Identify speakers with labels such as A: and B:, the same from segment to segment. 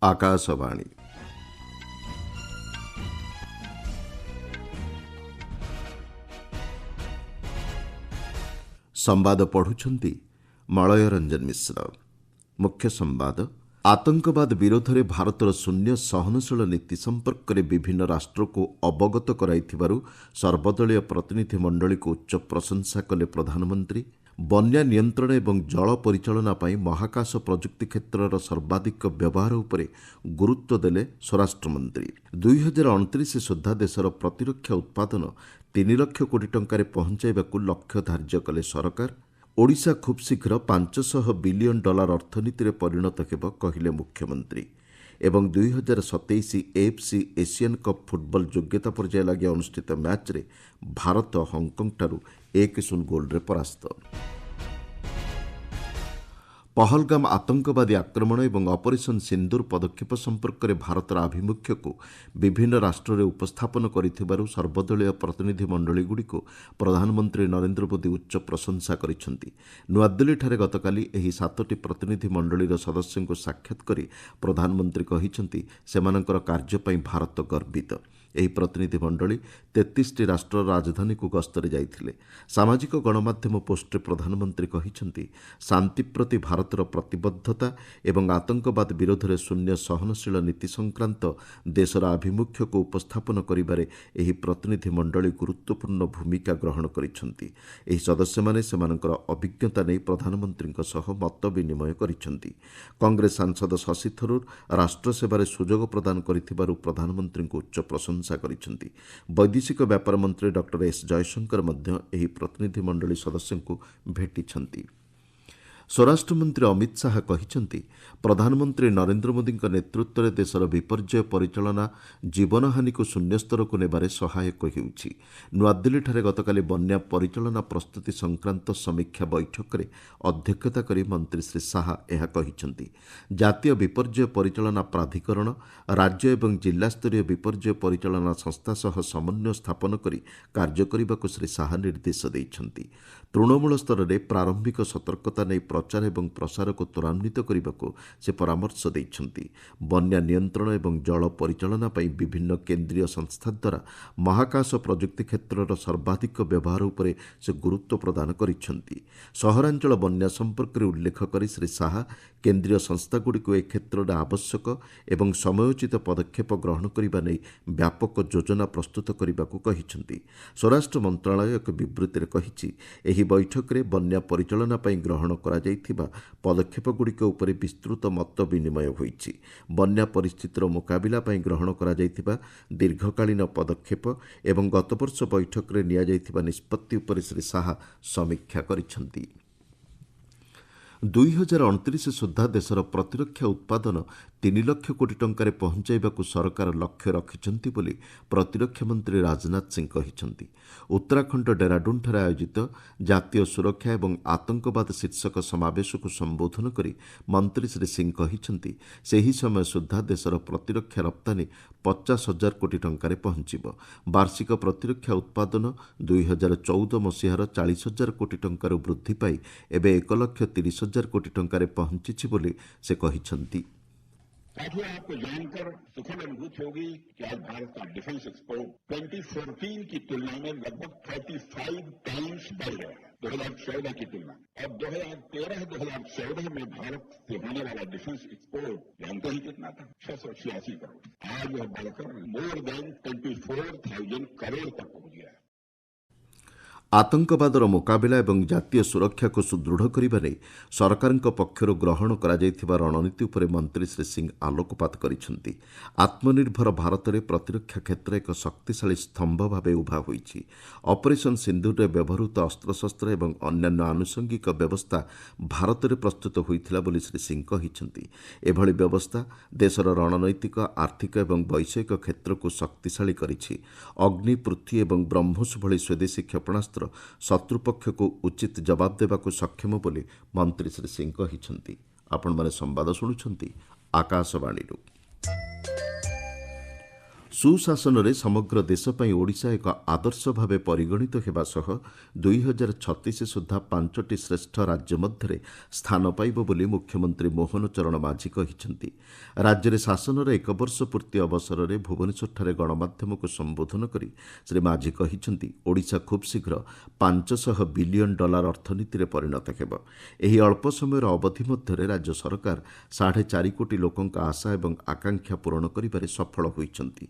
A: ଆକାଶବାଣୀ। ସମ୍ବାଦ ପଢୁଛନ୍ତି ମଳୟ ରଞ୍ଜନ ମିଶ୍ର। ମୁଖ୍ୟ ସମ୍ବାଦ। ଆତଙ୍କବାଦ ବିରୋଧରେ ଭାରତର ଶୂନ୍ୟ ସହନଶୀଳ ନୀତି ସମ୍ପର୍କରେ ବିଭିନ୍ନ ରାଷ୍ଟ୍ରକୁ ଅବଗତ କରାଇଥିବାରୁ ସର୍ବଦଳୀୟ ପ୍ରତିନିଧି ମଣ୍ଡଳୀକୁ ଉଚ୍ଚ ପ୍ରଶଂସା କଲେ ପ୍ରଧାନମନ୍ତ୍ରୀ। ବନ୍ୟା ନିୟନ୍ତ୍ରଣ ଏବଂ ଜଳ ପରିଚାଳନା ପାଇଁ ମହାକାଶ ପ୍ରଯୁକ୍ତି କ୍ଷେତ୍ରର ସର୍ବାଧିକ ବ୍ୟବହାର ଉପରେ ଗୁରୁତ୍ୱ ଦେଲେ ସ୍ୱରାଷ୍ଟ୍ରମନ୍ତ୍ରୀ। 2029 ସୁଦ୍ଧା ଦେଶର ପ୍ରତିରକ୍ଷା ଉତ୍ପାଦନ 3 ଲକ୍ଷ କୋଟି ଟଙ୍କାରେ ପହଞ୍ଚାଇବାକୁ ଲକ୍ଷ୍ୟ ଧାର୍ଯ୍ୟ କଲେ ସରକାର। ଓଡ଼ିଶା ଖୁବ୍ ଶୀଘ୍ର $500 ବିଲିୟନ ଅର୍ଥନୀତିରେ ପରିଣତ ହେବ କହିଲେ ମୁଖ୍ୟମନ୍ତ୍ରୀ। ଏବଂ 2027 AFC ଏସିଆନ୍ କପ୍ ଫୁଟବଲ ଯୋଗ୍ୟତା ପର୍ଯ୍ୟାୟ ଲାଗି ଅନୁଷ୍ଠିତ ମ୍ୟାଚ୍ରେ ଭାରତ ହଂକଂଠାରୁ 1-0 ଗୋଲ୍ରେ ପରାସ୍ତ। ପହଲଗାମ ଆତଙ୍କବାଦୀ ଆକ୍ରମଣ ଏବଂ ଅପରେସନ୍ ସିନ୍ଦୁର ପଦକ୍ଷେପ ସମ୍ପର୍କରେ ଭାରତର ଆଭିମୁଖ୍ୟକୁ ବିଭିନ୍ନ ରାଷ୍ଟ୍ରରେ ଉପସ୍ଥାପନ କରିଥିବାରୁ ସର୍ବଦଳୀୟ ପ୍ରତିନିଧି ମଣ୍ଡଳୀଗୁଡ଼ିକୁ ପ୍ରଧାନମନ୍ତ୍ରୀ ନରେନ୍ଦ୍ର ମୋଦି ଉଚ୍ଚ ପ୍ରଶଂସା କରିଛନ୍ତି। ନୂଆଦିଲ୍ଲୀଠାରେ ଗତକାଲି ଏହି 7ଟି ପ୍ରତିନିଧି ମଣ୍ଡଳୀର ସଦସ୍ୟଙ୍କୁ ସାକ୍ଷାତ କରି ପ୍ରଧାନମନ୍ତ୍ରୀ କହିଛନ୍ତି ସେମାନଙ୍କର କାର୍ଯ୍ୟ ପାଇଁ ଭାରତ ଗର୍ବିତ। ଏହି ପ୍ରତିନିଧି ମଣ୍ଡଳୀ 33ଟି ରାଷ୍ଟ୍ରର ରାଜଧାନୀକୁ ଗସ୍ତରେ ଯାଇଥିଲେ। ସାମାଜିକ ଗଣମାଧ୍ୟମ ପୋଷ୍ଟରେ ପ୍ରଧାନମନ୍ତ୍ରୀ କହିଛନ୍ତି ଶାନ୍ତି ପ୍ରତି ଭାରତର ପ୍ରତିବଦ୍ଧତା ଏବଂ ଆତଙ୍କବାଦ ବିରୋଧରେ ଶୂନ୍ୟ ସହନଶୀଳ ନୀତି ସଂକ୍ରାନ୍ତ ଦେଶର ଆଭିମୁଖ୍ୟକୁ ଉପସ୍ଥାପନ କରିବାରେ ଏହି ପ୍ରତିନିଧି ମଣ୍ଡଳୀ ଗୁରୁତ୍ୱପୂର୍ଣ୍ଣ ଭୂମିକା ଗ୍ରହଣ କରିଛନ୍ତି। ଏହି ସଦସ୍ୟମାନେ ସେମାନଙ୍କର ଅଭିଜ୍ଞତା ନେଇ ପ୍ରଧାନମନ୍ତ୍ରୀଙ୍କ ସହ ମତ ବିନିମୟ କରିଛନ୍ତି। କଂଗ୍ରେସ ସାଂସଦ ଶଶି ଥରୁର ରାଷ୍ଟ୍ରସେବାରେ ସୁଯୋଗ ପ୍ରଦାନ କରିଥିବାରୁ ପ୍ରଧାନମନ୍ତ୍ରୀଙ୍କୁ ଉଚ୍ଚ ପ୍ରଶଂସା କରିଛନ୍ତି। ବୈଦେଶିକ ବ୍ୟାପାର ମନ୍ତ୍ରୀ ଡକ୍ଟର ଏସ୍ ଜୟଶଙ୍କର ମଧ୍ୟ ଏହି ପ୍ରତିନିଧି ମଣ୍ଡଳୀ ସଦସ୍ୟଙ୍କୁ ଭେଟିଛନ୍ତି। ସ୍ୱରାଷ୍ଟ୍ରମନ୍ତ୍ରୀ ଅମିତ ଶାହା କହିଛନ୍ତି ପ୍ରଧାନମନ୍ତ୍ରୀ ନରେନ୍ଦ୍ର ମୋଦିଙ୍କ ନେତୃତ୍ୱରେ ଦେଶର ବିପର୍ଯ୍ୟୟ ପରିଚାଳନା ଜୀବନହାନୀକୁ ଶୂନ୍ୟସ୍ତରକୁ ନେବାରେ ସହାୟକ ହେଉଛି। ନୂଆଦିଲ୍ଲୀଠାରେ ଗତକାଲି ବନ୍ୟା ପରିଚାଳନା ପ୍ରସ୍ତୁତି ସଂକ୍ରାନ୍ତ ସମୀକ୍ଷା ବୈଠକରେ ଅଧ୍ୟକ୍ଷତା କରି ମନ୍ତ୍ରୀ ଶ୍ରୀ ଶାହା ଏହା କହିଛନ୍ତି। ଜାତୀୟ ବିପର୍ଯ୍ୟୟ ପରିଚାଳନା ପ୍ରାଧିକରଣ ରାଜ୍ୟ ଏବଂ ଜିଲ୍ଲାସ୍ତରୀୟ ବିପର୍ଯ୍ୟୟ ପରିଚାଳନା ସଂସ୍ଥା ସହ ସମନ୍ୱୟ ସ୍ଥାପନ କରି କାର୍ଯ୍ୟ କରିବାକୁ ଶ୍ରୀ ଶାହା ନିର୍ଦ୍ଦେଶ ଦେଇଛନ୍ତି। ତୃଣମୂଳ ସ୍ତରରେ ପ୍ରାରମ୍ଭିକ ସତର୍କତା ନେଇ ପ୍ରଚାର ଏବଂ ପ୍ରସାରକୁ ତ୍ୱରାନ୍ୱିତ କରିବାକୁ ସେ ପରାମର୍ଶ ଦେଇଛନ୍ତି। ବନ୍ୟା ନିୟନ୍ତ୍ରଣ ଏବଂ ଜଳ ପରିଚାଳନା ପାଇଁ ବିଭିନ୍ନ କେନ୍ଦ୍ରୀୟ ସଂସ୍ଥା ଦ୍ୱାରା ମହାକାଶ ପ୍ରଯୁକ୍ତି କ୍ଷେତ୍ରର ସର୍ବାଧିକ ବ୍ୟବହାର ଉପରେ ସେ ଗୁରୁତ୍ୱ ପ୍ରଦାନ କରିଛନ୍ତି। ସହରାଞ୍ଚଳ ବନ୍ୟା ସମ୍ପର୍କରେ ଉଲ୍ଲେଖ କରି ଶ୍ରୀ ଶାହା କେନ୍ଦ୍ରୀୟ ସଂସ୍ଥାଗୁଡ଼ିକୁ ଏ କ୍ଷେତ୍ରରେ ଆବଶ୍ୟକ ଏବଂ ସମୟୋଚିତ ପଦକ୍ଷେପ ଗ୍ରହଣ କରିବା ନେଇ ବ୍ୟାପକ ଯୋଜନା ପ୍ରସ୍ତୁତ କରିବାକୁ କହିଛନ୍ତି। ସ୍ୱରାଷ୍ଟ୍ର ମନ୍ତ୍ରଣାଳୟ ଏକ ବିବୃତ୍ତିରେ କହିଛି ଏହି ବୈଠକରେ ବନ୍ୟା ପରିଚାଳନା ପାଇଁ ଗ୍ରହଣ କରାଯାଇଥିବା ପଦକ୍ଷେପଗୁଡ଼ିକ ଉପରେ ବିସ୍ତୃତ ମତ ବିନିମୟ ହୋଇଛି। ବନ୍ୟା ପରିସ୍ଥିତିର ମୁକାବିଲା ପାଇଁ ଗ୍ରହଣ କରାଯାଇଥିବା ଦୀର୍ଘକାଳୀନ ପଦକ୍ଷେପ ଏବଂ ଗତବର୍ଷ ବୈଠକରେ ନିଆଯାଇଥିବା ନିଷ୍ପତ୍ତି ଉପରେ ଶ୍ରୀ ଶାହା ସମୀକ୍ଷା କରିଛନ୍ତି। 2029 ସୁଦ୍ଧା ଦେଶର ପ୍ରତିରକ୍ଷା ଉତ୍ପାଦନ 3 ଲକ୍ଷ କୋଟି ଟଙ୍କାରେ ପହଞ୍ଚାଇବାକୁ ସରକାର ଲକ୍ଷ୍ୟ ରଖିଛନ୍ତି ବୋଲି ପ୍ରତିରକ୍ଷା ମନ୍ତ୍ରୀ ରାଜନାଥ ସିଂ କହିଛନ୍ତି। ଉତ୍ତରାଖଣ୍ଡ ଡେରାଡୁନ୍ଠାରେ ଆୟୋଜିତ ଜାତୀୟ ସୁରକ୍ଷା ଏବଂ ଆତଙ୍କବାଦ ଶୀର୍ଷକ ସମାବେଶକୁ ସମ୍ବୋଧନ କରି ମନ୍ତ୍ରୀ ଶ୍ରୀ ସିଂ କହିଛନ୍ତି ସେହି ସମୟ ସୁଦ୍ଧା ଦେଶର ପ୍ରତିରକ୍ଷା ରପ୍ତାନୀ 50,000 କୋଟି ଟଙ୍କାରେ ପହଞ୍ଚିବ। ବାର୍ଷିକ ପ୍ରତିରକ୍ଷା ଉତ୍ପାଦନ 2014 ମସିହାର 40,000 କୋଟି ଟଙ୍କାରୁ ବୃଦ୍ଧି ପାଇ ଏବେ 1,30,000 କୋଟି ଟଙ୍କାରେ ପହଞ୍ଚିଛି ବୋଲି ସେ କହିଛନ୍ତି।
B: साथियों, आपको जानकर सुखद अनुभूति होगी कि आज भारत का डिफेंस एक्सपोर्ट 2014 की तुलना में लगभग 35 टाइम्स बढ़ गया है 2014 की तुलना। और 2013-2014 में भारत से होने वाला डिफेंस एक्सपोर्ट जानते ही कितना था? 686 करोड़। आज वह बढ़कर मोर देन 24,000 करोड़ तक पहुंच गया है।
A: ଆତଙ୍କବାଦର ମୁକାବିଲା ଏବଂ ଜାତୀୟ ସୁରକ୍ଷାକୁ ସୁଦୃଢ଼ କରିବା ନେଇ ସରକାରଙ୍କ ପକ୍ଷରୁ ଗ୍ରହଣ କରାଯାଇଥିବା ରଣନୀତି ଉପରେ ମନ୍ତ୍ରୀ ଶ୍ରୀ ସିଂ ଆଲୋକପାତ କରିଛନ୍ତି। ଆତ୍ମନିର୍ଭର ଭାରତରେ ପ୍ରତିରକ୍ଷା କ୍ଷେତ୍ର ଏକ ଶକ୍ତିଶାଳୀ ସ୍ତମ୍ଭ ଭାବେ ଉଭା ହୋଇଛି। ଅପରେସନ୍ ସିନ୍ଦୁରରେ ବ୍ୟବହୃତ ଅସ୍ତ୍ରଶସ୍ତ୍ର ଏବଂ ଅନ୍ୟାନ୍ୟ ଆନୁଷଙ୍ଗିକ ବ୍ୟବସ୍ଥା ଭାରତରେ ପ୍ରସ୍ତୁତ ହୋଇଥିଲା ବୋଲି ଶ୍ରୀ ସିଂ କହିଛନ୍ତି। ଏଭଳି ବ୍ୟବସ୍ଥା ଦେଶର ରଣନୈତିକ ଆର୍ଥିକ ଏବଂ ବୈଷୟିକ କ୍ଷେତ୍ରକୁ ଶକ୍ତିଶାଳୀ କରିଛି। ଅଗ୍ନି ପୃଥ୍ୱୀ ଏବଂ ବ୍ରହ୍ମୋସ୍ ଭଳି ସ୍ୱଦେଶୀ କ୍ଷେପଣାସ୍ତ୍ର ଶତ୍ରୁପକ୍ଷକୁ ଉଚିତ ଜବାବ ଦେବାକୁ ସକ୍ଷମ ବୋଲି ମନ୍ତ୍ରୀ ଶ୍ରୀ ସିଂ କହିଛନ୍ତି। ଆପଣମାନେ ସମ୍ବାଦ ଶୁଣୁଛନ୍ତି ଆକାଶବାଣୀରୁ। ସୁଶାସନରେ ସମଗ୍ର ଦେଶ ପାଇଁ ଓଡ଼ିଶା ଏକ ଆଦର୍ଶ ଭାବେ ପରିଗଣିତ ହେବା ସହ 2036 ସୁଦ୍ଧା 5ଟି ଶ୍ରେଷ୍ଠ ରାଜ୍ୟ ମଧ୍ୟରେ ସ୍ଥାନ ପାଇବ ବୋଲି ମୁଖ୍ୟମନ୍ତ୍ରୀ ମୋହନ ଚରଣ ମାଝୀ କହିଛନ୍ତି। ରାଜ୍ୟରେ ଶାସନର 1 ବର୍ଷ ପୂର୍ତ୍ତି ଅବସରରେ ଭୁବନେଶ୍ୱରଠାରେ ଗଣମାଧ୍ୟମକୁ ସମ୍ବୋଧନ କରି ଶ୍ରୀ ମାଝୀ କହିଛନ୍ତି, ଓଡ଼ିଶା ଖୁବ୍ ଶୀଘ୍ର $500 ବିଲିୟନ ଅର୍ଥନୀତିରେ ପରିଣତ ହେବ। ଏହି ଅଳ୍ପ ସମୟର ଅବଧି ମଧ୍ୟରେ ରାଜ୍ୟ ସରକାର 4.5 କୋଟି ଲୋକଙ୍କ ଆଶା ଏବଂ ଆକାଂକ୍ଷା ପୂରଣ କରିବାରେ ସଫଳ ହୋଇଛନ୍ତି।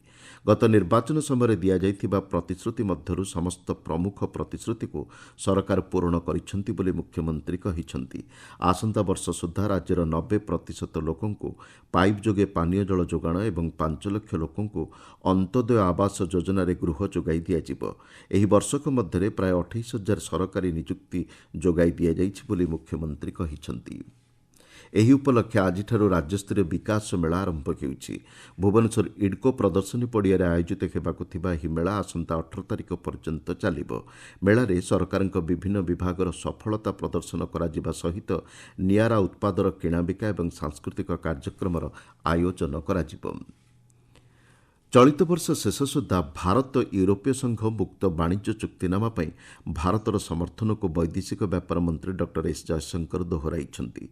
A: ଗତ ନିର୍ବାଚନ ସମୟରେ ଦିଆଯାଇଥିବା ପ୍ରତିଶ୍ରୁତି ମଧ୍ୟରୁ ସମସ୍ତ ପ୍ରମୁଖ ପ୍ରତିଶ୍ରୁତିକୁ ସରକାର ପୂରଣ କରିଛନ୍ତି ବୋଲି ମୁଖ୍ୟମନ୍ତ୍ରୀ କହିଛନ୍ତି। ଆସନ୍ତା ବର୍ଷ ସୁଦ୍ଧା ରାଜ୍ୟର 90% ଲୋକଙ୍କୁ ପାଇପ୍ ଯୋଗେ ପାନୀୟ ଜଳ ଯୋଗାଣ ଏବଂ 5 ଲକ୍ଷ ଲୋକଙ୍କୁ ଅନ୍ତୋଦୟ ଆବାସ ଯୋଜନାରେ ଗୃହ ଯୋଗାଇ ଦିଆଯିବ। ଏହି ବର୍ଷକ ମଧ୍ୟରେ ପ୍ରାୟ 28,000 ସରକାରୀ ନିଯୁକ୍ତି ଯୋଗାଇ ଦିଆଯାଇଛି ବୋଲି ମୁଖ୍ୟମନ୍ତ୍ରୀ କହିଛନ୍ତି। ଏହି ଉପଲକ୍ଷେ ଆଜିଠାରୁ ରାଜ୍ୟସ୍ତରୀୟ ବିକାଶ ମେଳା ଆରମ୍ଭ ହେଉଛି। ଭୁବନେଶ୍ୱର ଇଡ୍କୋ ପ୍ରଦର୍ଶନୀ ପଡ଼ିଆରେ ଆୟୋଜିତ ହେବାକୁ ଥିବା ଏହି ମେଳା ଆସନ୍ତା 18 ତାରିଖ ପର୍ଯ୍ୟନ୍ତ ଚାଲିବ। ମେଳାରେ ସରକାରଙ୍କ ବିଭିନ୍ନ ବିଭାଗର ସଫଳତା ପ୍ରଦର୍ଶନ କରାଯିବା ସହିତ ନିଆରା ଉତ୍ପାଦର କିଣାବିକା ଏବଂ ସାଂସ୍କୃତିକ କାର୍ଯ୍ୟକ୍ରମର ଆୟୋଜନ କରାଯିବ। ଚଳିତ ବର୍ଷ ଶେଷ ସୁଦ୍ଧା ଭାରତ ୟୁରୋପୀୟ ସଂଘ ମୁକ୍ତ ବାଣିଜ୍ୟ ଚୁକ୍ତିନାମା ପାଇଁ ଭାରତର ସମର୍ଥନକୁ ବୈଦେଶିକ ବ୍ୟାପାର ମନ୍ତ୍ରୀ ଡକ୍ଟର ଏସ୍ ଜୟଶଙ୍କର ଦୋହରାଇଛନ୍ତି।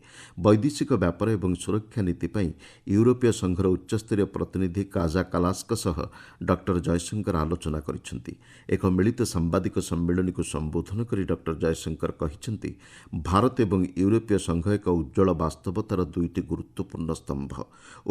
A: ବୈଦେଶିକ ବ୍ୟାପାର ଏବଂ ସୁରକ୍ଷା ନୀତି ପାଇଁ ୟୁରୋପୀୟ ସଂଘର ଉଚ୍ଚସ୍ତରୀୟ ପ୍ରତିନିଧି କାଜା କାଲାସଙ୍କ ସହ ଡକ୍ଟର ଜୟଶଙ୍କର ଆଲୋଚନା କରିଛନ୍ତି। ଏକ ମିଳିତ ସାମ୍ବାଦିକ ସମ୍ମିଳନୀକୁ ସମ୍ବୋଧନ କରି ଡକ୍ଟର ଜୟଶଙ୍କର କହିଛନ୍ତି, ଭାରତ ଏବଂ ୟୁରୋପୀୟ ସଂଘ ଏକ ଉଜ୍ଜଳ ବାସ୍ତବତାର ଦୁଇଟି ଗୁରୁତ୍ୱପୂର୍ଣ୍ଣ ସ୍ତମ୍ଭ।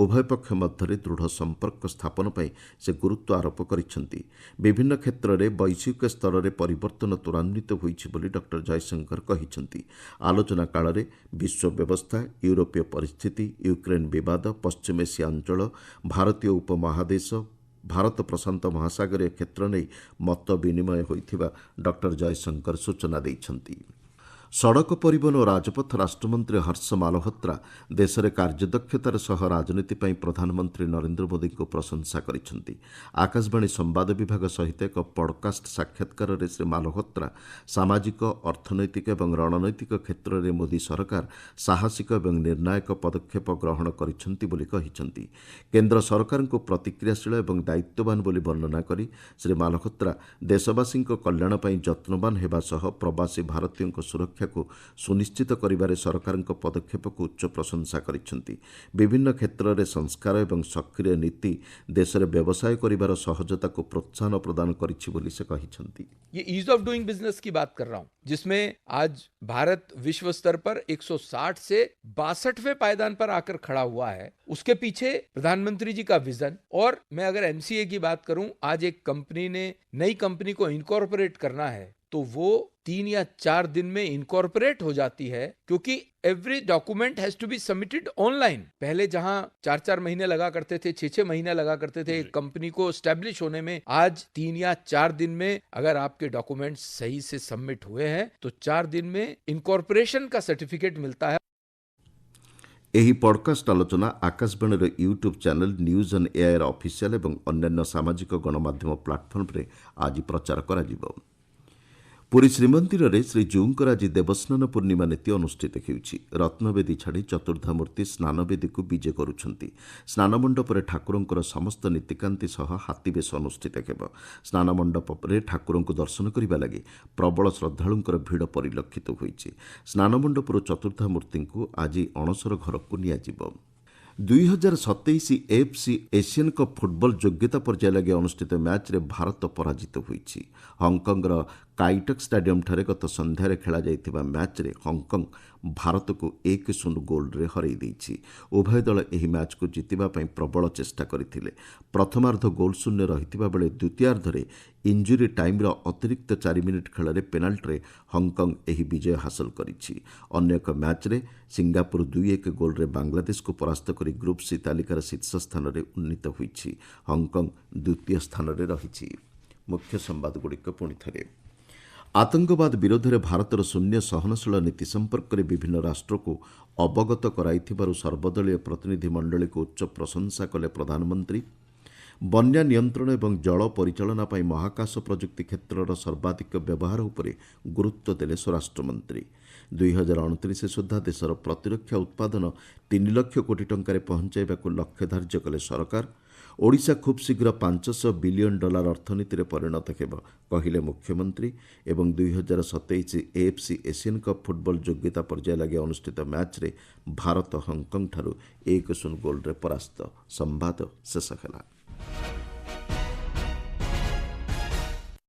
A: ଉଭୟ ପକ୍ଷ ମଧ୍ୟରେ ଦୃଢ଼ ସମ୍ପର୍କ ସ୍ଥାପନ ପାଇଁ ସେ ଗୁରୁତ୍ୱ ଆରୋପ କରିଛନ୍ତି। ବିଭିନ୍ନ କ୍ଷେତ୍ରରେ ବୈଷୟିକ ସ୍ତରରେ ପରିବର୍ତ୍ତନ ତ୍ୱରାନ୍ୱିତ ହୋଇଛି ବୋଲି ଡକ୍ଟର ଜୟଶଙ୍କର କହିଛନ୍ତି। ଆଲୋଚନା କାଳରେ ବିଶ୍ୱ ବ୍ୟବସ୍ଥା, ୟୁରୋପୀୟ ପରିସ୍ଥିତି, ୟୁକ୍ରେନ୍ ବିବାଦ, ପଶ୍ଚିମ ଏସିଆ ଅଞ୍ଚଳ, ଭାରତୀୟ ଉପମହାଦେଶ, ଭାରତ ପ୍ରଶାନ୍ତ ମହାସାଗରୀୟ କ୍ଷେତ୍ର ନେଇ ମତ ବିନିମୟ ହୋଇଥିବା ଡକ୍ଟର ଜୟଶଙ୍କର ସୂଚନା ଦେଇଛନ୍ତି। ସଡ଼କ ପରିବହନ ଓ ରାଜପଥ ରାଷ୍ଟ୍ରମନ୍ତ୍ରୀ ହର୍ଷ ମାଲହୋତ୍ରା ଦେଶରେ କାର୍ଯ୍ୟଦକ୍ଷତାର ସହ ରାଜନୀତି ପାଇଁ ପ୍ରଧାନମନ୍ତ୍ରୀ ନରେନ୍ଦ୍ର ମୋଦିଙ୍କୁ ପ୍ରଶଂସା କରିଛନ୍ତି। ଆକାଶବାଣୀ ସମ୍ବାଦ ବିଭାଗ ସହିତ ଏକ ପଡକାଷ୍ଟ ସାକ୍ଷାତକାରରେ ଶ୍ରୀ ମାଲହୋତ୍ରା ସାମାଜିକ, ଅର୍ଥନୈତିକ ଏବଂ ରଣନୈତିକ କ୍ଷେତ୍ରରେ ମୋଦି ସରକାର ସାହସିକ ଏବଂ ନିର୍ଣ୍ଣାୟକ ପଦକ୍ଷେପ ଗ୍ରହଣ କରିଛନ୍ତି ବୋଲି କହିଛନ୍ତି। କେନ୍ଦ୍ର ସରକାରଙ୍କୁ ପ୍ରତିକ୍ରିୟାଶୀଳ ଏବଂ ଦାୟିତ୍ୱବାନ ବୋଲି ବର୍ଣ୍ଣନା କରି ଶ୍ରୀ ମାଲହୋତ୍ରା ଦେଶବାସୀଙ୍କ କଲ୍ୟାଣ ପାଇଁ ଯତ୍ନବାନ ହେବା ସହ ପ୍ରବାସୀ ଭାରତୀୟଙ୍କ ସୁରକ୍ଷା ସୁନିଶ୍ଚିତ କରିବାରେ ସରକାରଙ୍କ ପଦକ୍ଷେପକୁ ଉଚ୍ଚ ପ୍ରଶଂସା କରିଛନ୍ତି। ବିଭିନ୍ନ କ୍ଷେତ୍ରରେ ସଂସ୍କାର ଏବଂ ସକ୍ରିୟ ନୀତି ଦେଶରେ ବ୍ୟବସାୟ କରିବାର ସହଜତାକୁ ପ୍ରୋତ୍ସାହନ ପ୍ରଦାନ କରିଛି ବୋଲି ସେ କହିଛନ୍ତି।
C: ये ईज ऑफ डूइंग बिजनेस की बात कर रहा हूं, जिसमें आज भारत विश्व स्तर पर 160 से 62वें पायदान पर आकर खड़ा हुआ है। उसके पीछे प्रधानमंत्री जी का विजन, और मैं अगर एमसीए की बात करूं, आज एक कंपनी ने नई कंपनी को इनकॉर्पोरेट करना है तो वो 3 या 4 दिन में इनकॉर्पोरेट हो जाती है, क्योंकि every document has to be submitted online. पहले जहां 4-4 महीने लगा करते थे, 6-6 महीने लगा करते थे एक कंपनी को स्टैब्लिश होने में, आज 3 या 4 दिन में अगर आपके डॉक्यूमेंट्स सही से सबमिट हुए हैं तो 4 दिन में इनकॉर्पोरेशन का सर्टिफिकेट मिलता है।
A: ଏହି ପଡକାଷ୍ଟ ଆଲୋଚନା ଆକାଶବାଣୀର ୟୁଟ୍ୟୁବ୍ ଚ୍ୟାନେଲ୍ ନ୍ୟୁଜ୍ ଅନ୍ ଏଆଇର ଅଫିସିଆଲ୍ ଏବଂ ଅନ୍ୟାନ୍ୟ ସାମାଜିକ ଗଣମାଧ୍ୟମ ପ୍ଲାଟଫର୍ମରେ ଆଜି ପ୍ରଚାର କରାଯିବ। ପୁରୀ ଶ୍ରୀମନ୍ଦିରରେ ଶ୍ରୀଜୀଉଙ୍କର ଆଜି ଦେବସ୍ନାନ ପୂର୍ଣ୍ଣିମା ନୀତି ଅନୁଷ୍ଠିତ ହେଉଛି। ରତ୍ନବେଦୀ ଛାଡ଼ି ଚତୁର୍ଦ୍ଧାମୂର୍ତ୍ତି ସ୍ନାନବେଦୀକୁ ବିଜେ କରୁଛନ୍ତି। ସ୍ନାନମଣ୍ଡପରେ ଠାକୁରଙ୍କର ସମସ୍ତ ନୀତିକାନ୍ତି ସହ ହାତୀବେଶ ଅନୁଷ୍ଠିତ ହେବ। ସ୍ନାନମଣ୍ଡପରେ ଠାକୁରଙ୍କୁ ଦର୍ଶନ କରିବା ଲାଗି ପ୍ରବଳ ଶ୍ରଦ୍ଧାଳୁଙ୍କର ଭିଡ଼ ପରିଲକ୍ଷିତ ହୋଇଛି। ସ୍ନାନମଣ୍ଡପରୁ ଚତୁର୍ଦ୍ଧାମୂର୍ତ୍ତିଙ୍କୁ ଆଜି ଅଣସର ଘରକୁ ନିଆଯିବ। 2027 ଏଫ୍ସି ଏସିଆନ୍ କପ୍ ଫୁଟବଲ ଯୋଗ୍ୟତା ପର୍ଯ୍ୟାୟ ଲାଗି ଅନୁଷ୍ଠିତ ମ୍ୟାଚ୍ରେ ଭାରତ ପରାଜିତ ହୋଇଛି। ହଂକଂର କାଇଟକ୍ ଷ୍ଟାଡିୟମ୍ଠାରେ ଗତ ସନ୍ଧ୍ୟାରେ ଖେଳାଯାଇଥିବା ମ୍ୟାଚ୍ରେ ହଂକଂ ଭାରତକୁ 1-0 ଗୋଲ୍ରେ ହରାଇ ଦେଇଛି। ଉଭୟ ଦଳ ଏହି ମ୍ୟାଚ୍କୁ ଜିତିବା ପାଇଁ ପ୍ରବଳ ଚେଷ୍ଟା କରିଥିଲେ। ପ୍ରଥମାର୍ଦ୍ଧ ଗୋଲ୍ ଶୂନ୍ୟ ରହିଥିବା ବେଳେ ଦ୍ୱିତୀୟାର୍ଦ୍ଧରେ ଇଞ୍ଜୁରୀ ଟାଇମ୍ର ଅତିରିକ୍ତ 4 ମିନିଟ୍ ଖେଳରେ ପେନାଲ୍ଟିରେ ହଂକଂ ଏହି ବିଜୟ ହାସଲ କରିଛି। ଅନ୍ୟ ଏକ ମ୍ୟାଚ୍ରେ ସିଙ୍ଗାପୁର 2-1 ଗୋଲ୍ରେ ବାଂଲାଦେଶକୁ ପରାସ୍ତ କରି ଗ୍ରୁପ୍ ସି ତାଲିକାର ଶୀର୍ଷ ସ୍ଥାନରେ ଉନ୍ନୀତ ହୋଇଛି। ହଂକଂ ଦ୍ୱିତୀୟ ସ୍ଥାନରେ ରହିଛି। ମୁଖ୍ୟ ସମ୍ବାଦଗୁଡ଼ିକ ପୁଣି ଥରେ। ଆତଙ୍କବାଦ ବିରୋଧରେ ଭାରତର ଶୂନ୍ୟ ସହନଶୀଳ ନୀତି ସମ୍ପର୍କରେ ବିଭିନ୍ନ ରାଷ୍ଟ୍ରକୁ ଅବଗତ କରାଇଥିବାରୁ ସର୍ବଦଳୀୟ ପ୍ରତିନିଧି ମଣ୍ଡଳୀକୁ ଉଚ୍ଚ ପ୍ରଶଂସା କଲେ ପ୍ରଧାନମନ୍ତ୍ରୀ। ବନ୍ୟା ନିୟନ୍ତ୍ରଣ ଏବଂ ଜଳ ପରିଚାଳନା ପାଇଁ ମହାକାଶ ପ୍ରଯୁକ୍ତି କ୍ଷେତ୍ରର ସର୍ବାଧିକ ବ୍ୟବହାର ଉପରେ ଗୁରୁତ୍ୱ ଦେଲେ ସ୍ୱରାଷ୍ଟ୍ରମନ୍ତ୍ରୀ। 2029 ସୁଦ୍ଧା ଦେଶର ପ୍ରତିରକ୍ଷା ଉତ୍ପାଦନ 3 ଲକ୍ଷ କୋଟି ଟଙ୍କାରେ ପହଞ୍ଚାଇବାକୁ ଲକ୍ଷ୍ୟ ଧାର୍ଯ୍ୟ କଲେ ସରକାର। ଓଡ଼ିଶା ଖୁବ୍ ଶୀଘ୍ର $500 ବିଲିୟନ ଅର୍ଥନୀତିରେ ପରିଣତ ହେବ କହିଲେ ମୁଖ୍ୟମନ୍ତ୍ରୀ ଏବଂ 2027 AFC ଏସିଆନ୍ କପ୍ ଫୁଟବଲ ଯୋଗ୍ୟତା ପର୍ଯ୍ୟାୟ ଲାଗି ଅନୁଷ୍ଠିତ ମ୍ୟାଚ୍ରେ ଭାରତ ହଂକଂଠାରୁ 1-0 ଗୋଲ୍ରେ ପରାସ୍ତ। ସମ୍ବାଦ ଶେଷ ହେଲା।